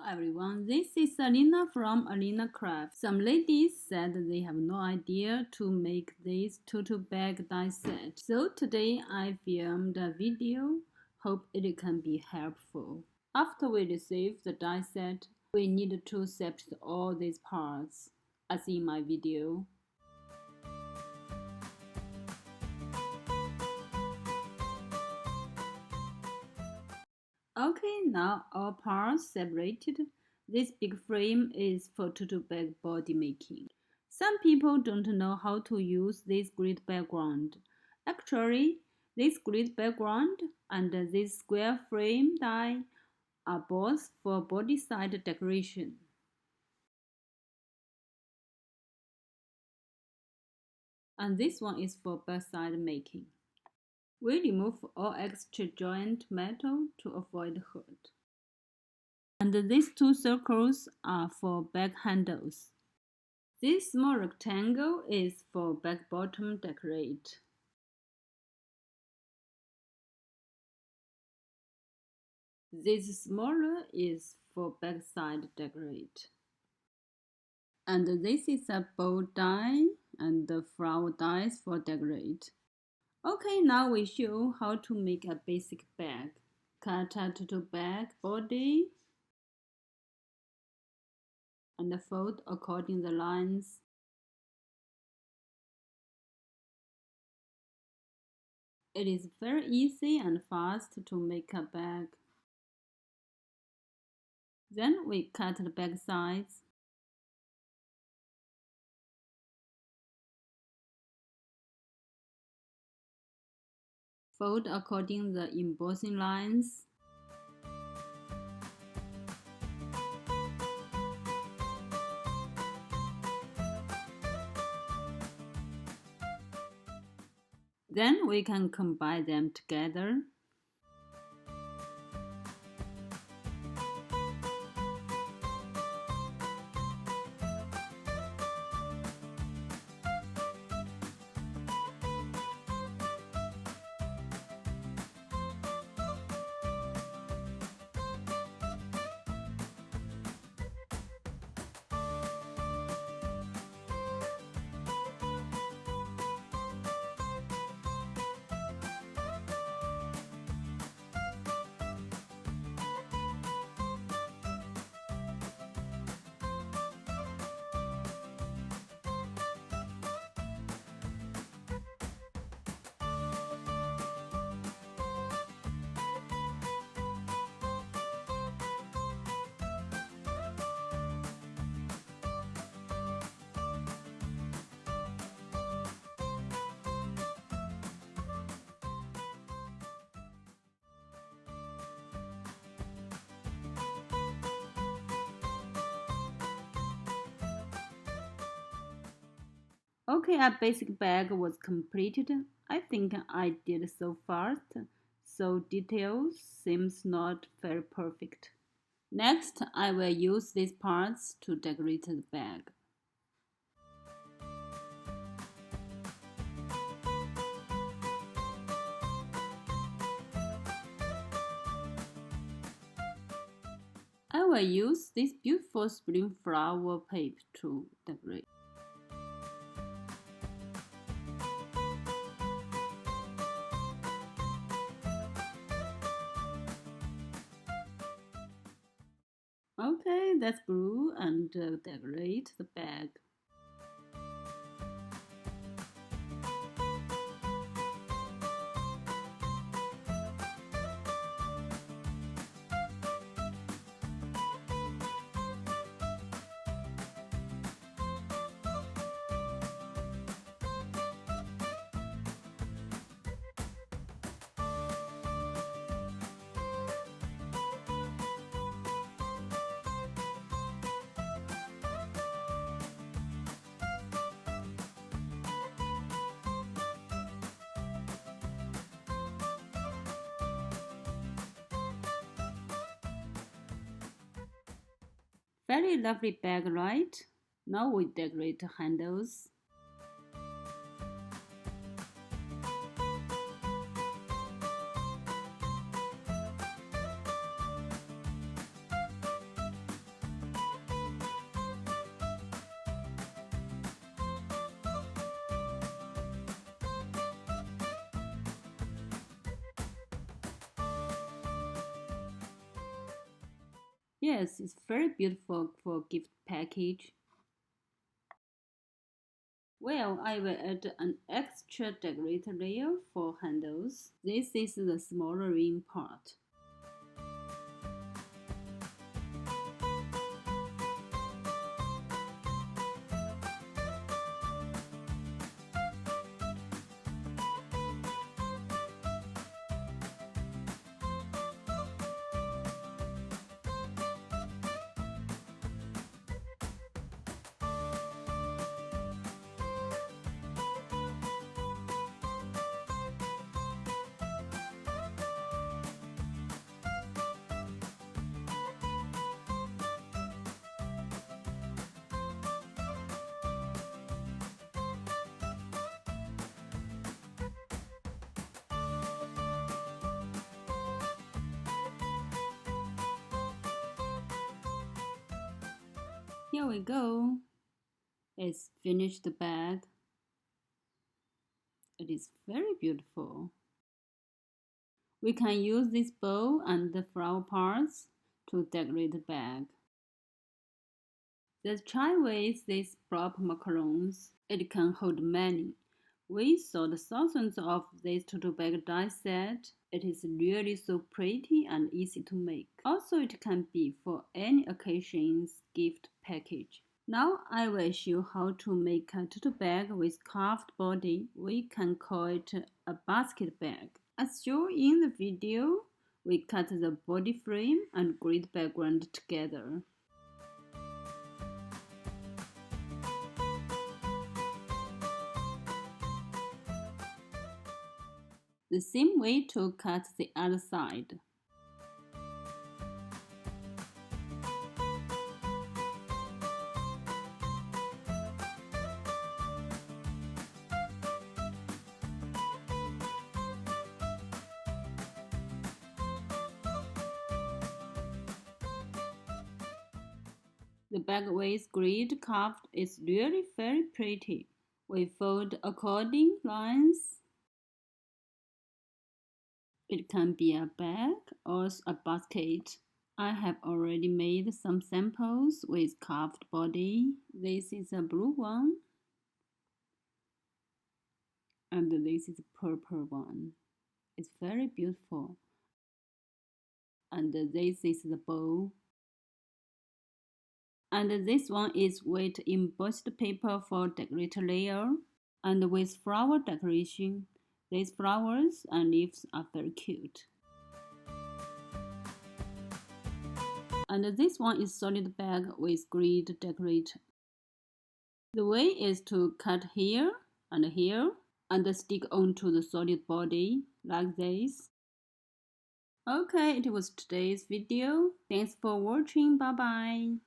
everyone, this is Alina from Alinacutle. Some ladies said they have no idea to make this tote bag die set. So today I filmed a video, hope it can be helpful. After we receive the die set, we need to separate all these parts, as in my video. Okay, now all parts separated. This big frame is for tote bag body making. Some people don't know how to use this grid background. Actually, this grid background and this square frame die are both for body side decoration. And this one is for backside making. We remove all extra joint metal to avoid hurt. And these two circles are for bag handles. This small rectangle is for bag bottom decorate. This smaller is for bag side decorate. And this is a bow die and the flower dies for decorate. Okay, now we show how to make a basic bag. Cut a tote bag body and fold according the lines. It is very easy and fast to make a bag. Then we cut the bag sides. Fold according the embossing lines. Then we can combine them together. Okay, a basic bag was completed. I think I did so fast, so details seems not very perfect. Next, I will use these parts to decorate the bag. I will use this beautiful spring flower paper to decorate. Okay, let's glue and decorate the bag. Very lovely bag, right? Now we decorate the handles. Yes, it's very beautiful for gift package. Well, I will add an extra decorator layer for handles. This is the smaller ring part. Here we go. It's finished the bag. It is very beautiful. We can use this bow and the flower parts to decorate the bag. Let's try with these prop macarons. It can hold many. We sold thousands of these tote bag die set. It is really so pretty and easy to make. Also, it can be for any occasion's gift package. Now I will show how to make a tote bag with carved body. We can call it a basket bag. As shown in the video, we cut the body frame and grid background together. The same way to cut the other side. The bag with grid carved is really very pretty. We fold according lines. It can be a bag or a basket. I have already made some samples with carved body. This is a blue one. And this is a purple one. It's very beautiful. And this is the bow. And this one is with embossed paper for decorator layer. And with flower decoration. These flowers and leaves are very cute. And this one is solid bag with grid decorator. The way is to cut here and stick onto the solid body like this. Okay, it was today's video. Thanks for watching. Bye bye.